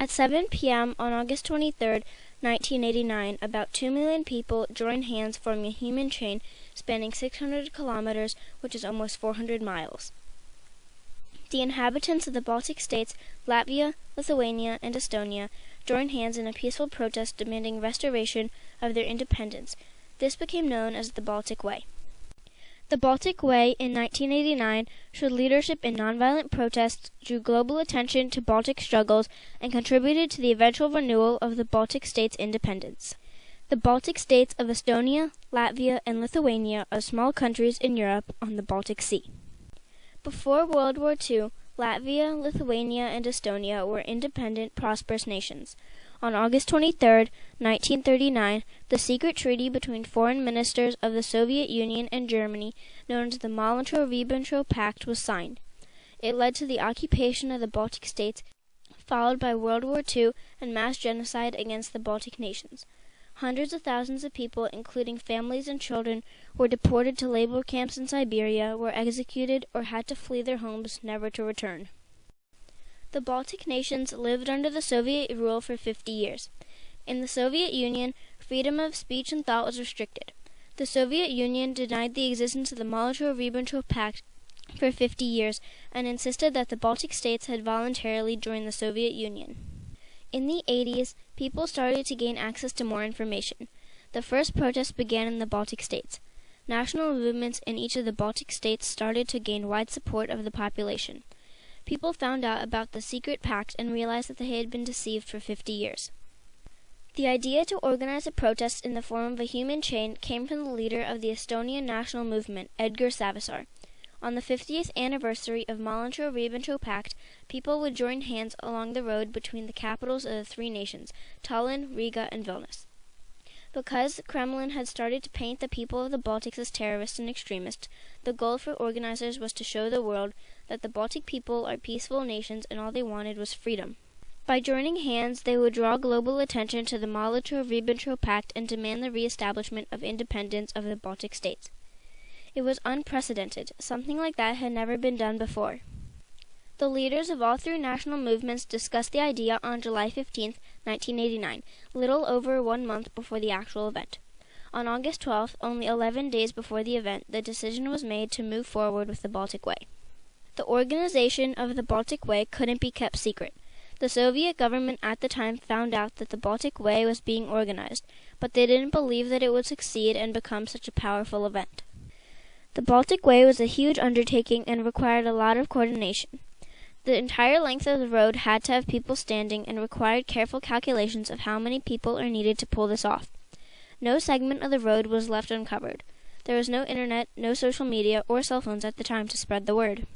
At 7 p.m. on August 23, 1989, about 2 million people joined hands forming a human chain spanning 600 kilometers, which is almost 400 miles. The inhabitants of the Baltic states, Latvia, Lithuania, and Estonia, joined hands in a peaceful protest demanding restoration of their independence. This became known as the Baltic Way. The Baltic Way in 1989 showed leadership in nonviolent protests, drew global attention to Baltic struggles, and contributed to the eventual renewal of the Baltic states' independence. The Baltic states of Estonia, Latvia, and Lithuania are small countries in Europe on the Baltic Sea. Before World War II, Latvia, Lithuania, and Estonia were independent, prosperous nations. On August 23, 1939, the secret treaty between foreign ministers of the Soviet Union and Germany, known as the Molotov-Ribbentrop Pact, was signed. It led to the occupation of the Baltic states, followed by World War II and mass genocide against the Baltic nations. Hundreds of thousands of people, including families and children, were deported to labor camps in Siberia, were executed, or had to flee their homes, never to return. The Baltic nations lived under the Soviet rule for 50 years. In the Soviet Union, freedom of speech and thought was restricted. The Soviet Union denied the existence of the Molotov-Ribbentrop Pact for 50 years and insisted that the Baltic states had voluntarily joined the Soviet Union. In the 80s, people started to gain access to more information. The first protests began in the Baltic states. National movements in each of the Baltic states started to gain wide support of the population. People found out about the secret pact and realized that they had been deceived for 50 years. The idea to organize a protest in the form of a human chain came from the leader of the Estonian national movement, Edgar Savisaar. On the 50th anniversary of Molotov-Ribbentrop Pact, people would join hands along the road between the capitals of the three nations, Tallinn, Riga, and Vilnius. Because the Kremlin had started to paint the people of the Baltics as terrorists and extremists, the goal for organizers was to show the world that the Baltic people are peaceful nations and all they wanted was freedom. By joining hands, they would draw global attention to the Molotov-Ribbentrop Pact and demand the reestablishment of independence of the Baltic states. It was unprecedented. Something like that had never been done before. The leaders of all three national movements discussed the idea on July 15, 1989, little over 1 month before the actual event. On August 12th, only 11 days before the event, the decision was made to move forward with the Baltic Way. The organization of the Baltic Way couldn't be kept secret. The Soviet government at the time found out that the Baltic Way was being organized, but they didn't believe that it would succeed and become such a powerful event. The Baltic Way was a huge undertaking and required a lot of coordination. The entire length of the road had to have people standing and required careful calculations of how many people are needed to pull this off. No segment of the road was left uncovered. There was no internet, no social media, or cell phones at the time to spread the word.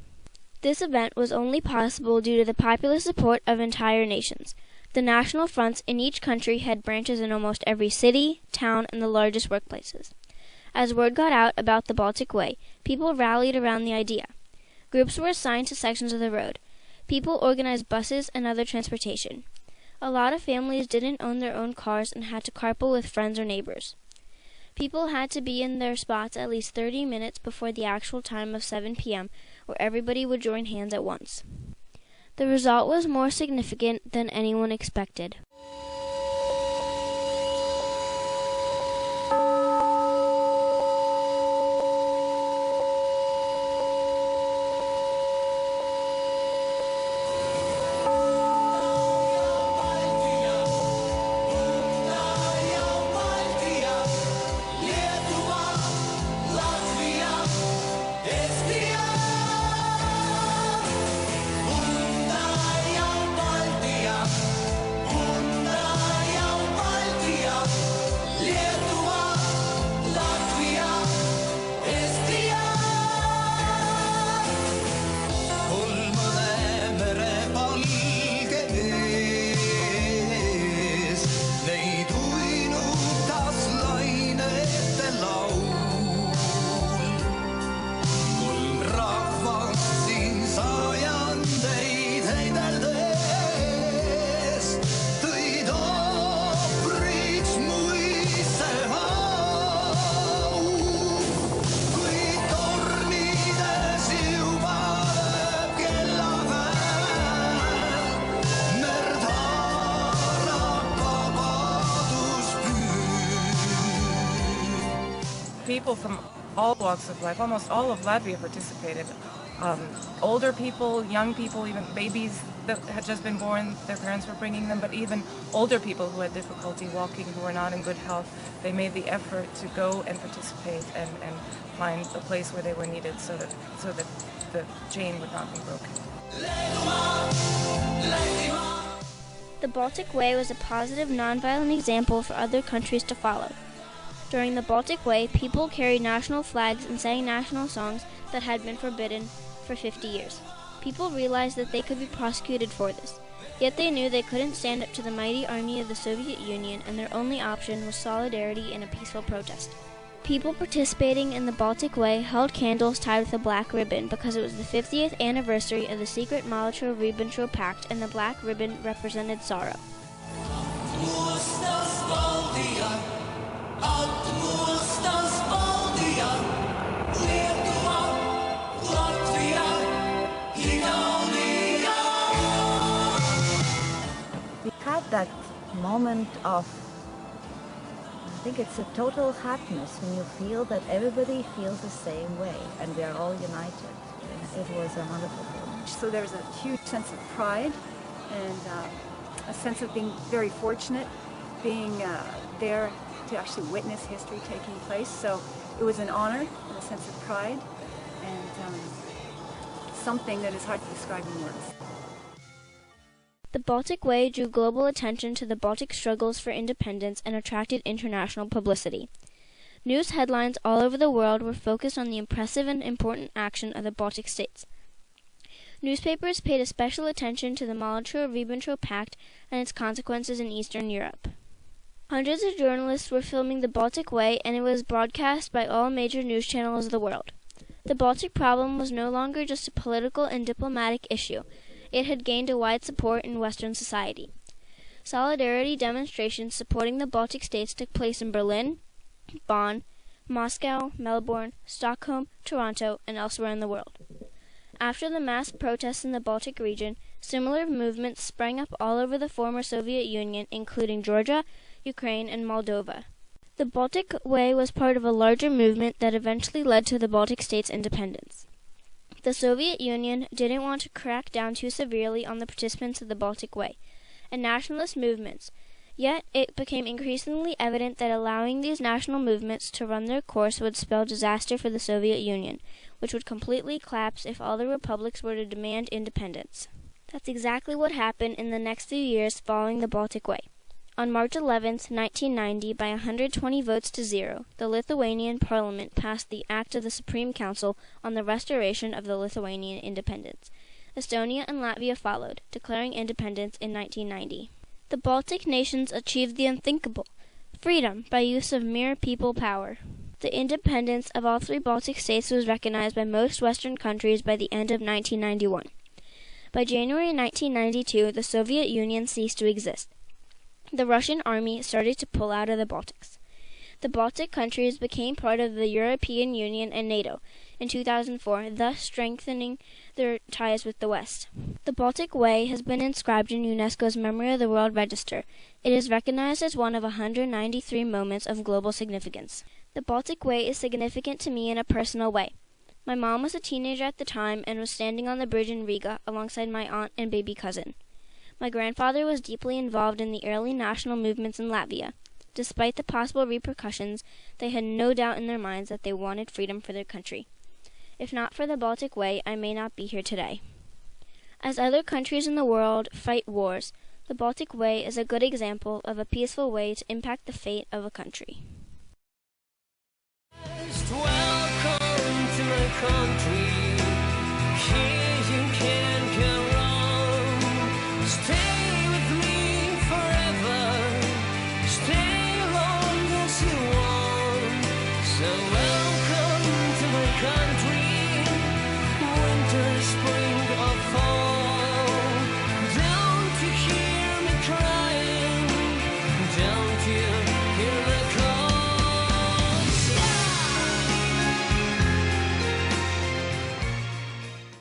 This event was only possible due to the popular support of entire nations. The national fronts in each country had branches in almost every city, town, and the largest workplaces. As word got out about the Baltic Way, people rallied around the idea. Groups were assigned to sections of the road. People organized buses and other transportation. A lot of families didn't own their own cars and had to carpool with friends or neighbors. People had to be in their spots at least 30 minutes before the actual time of 7 p.m., where everybody would join hands at once. The result was more significant than anyone expected. people from all walks of life, almost all of Latvia participated. Older people, young people, even babies that had just been born, their parents were bringing them, but even older people who had difficulty walking, who were not in good health, they made the effort to go and participate and find a place where they were needed so that the chain would not be broken. The Baltic Way was a positive, nonviolent example for other countries to follow. During the Baltic Way, people carried national flags and sang national songs that had been forbidden for 50 years. People realized that they could be prosecuted for this, yet they knew they couldn't stand up to the mighty army of the Soviet Union, and their only option was solidarity and a peaceful protest. People participating in the Baltic Way held candles tied with a black ribbon because it was the 50th anniversary of the secret Molotov-Ribbentrop Pact, and the black ribbon represented sorrow. We had that moment of, I think it's a total happiness when you feel that everybody feels the same way and we are all united. It was a wonderful feeling. So there's a huge sense of pride and a sense of being very fortunate, being there to actually witness history taking place. So it was an honor and a sense of pride and something that is hard to describe in words. The Baltic Way drew global attention to the Baltic struggles for independence and attracted international publicity. News headlines all over the world were focused on the impressive and important action of the Baltic states. Newspapers paid a special attention to the Molotov-Ribbentrop Pact and its consequences in Eastern Europe. Hundreds of journalists were filming the Baltic Way, and it was broadcast by all major news channels of the world. The Baltic problem was no longer just a political and diplomatic issue. It had gained a wide support in Western society. Solidarity demonstrations supporting the Baltic states took place in Berlin, Bonn, Moscow, Melbourne, Stockholm, Toronto, and elsewhere in the world. After the mass protests in the Baltic region, similar movements sprang up all over the former Soviet Union, including Georgia, Ukraine, and Moldova. The Baltic Way was part of a larger movement that eventually led to the Baltic states' independence. The Soviet Union didn't want to crack down too severely on the participants of the Baltic Way and nationalist movements, yet it became increasingly evident that allowing these national movements to run their course would spell disaster for the Soviet Union, which would completely collapse if all the republics were to demand independence. That's exactly what happened in the next few years following the Baltic Way. On March 11, 1990, by 120 votes to 0, the Lithuanian Parliament passed the Act of the Supreme Council on the restoration of the Lithuanian independence. Estonia and Latvia followed, declaring independence in 1990. The Baltic nations achieved the unthinkable, freedom by use of mere people power. The independence of all three Baltic states was recognized by most Western countries by the end of 1991. By January 1992, the Soviet Union ceased to exist. The Russian army started to pull out of the Baltics. The Baltic countries became part of the European Union and NATO in 2004, thus strengthening their ties with the West. The Baltic Way has been inscribed in UNESCO's Memory of the World Register. It is recognized as one of 193 moments of global significance. The Baltic Way is significant to me in a personal way. My mom was a teenager at the time and was standing on the bridge in Riga alongside my aunt and baby cousin. My grandfather was deeply involved in the early national movements in Latvia. Despite the possible repercussions, they had no doubt in their minds that they wanted freedom for their country. If not for the Baltic Way, I may not be here today. As other countries in the world fight wars, the Baltic Way is a good example of a peaceful way to impact the fate of a country. Welcome to my country.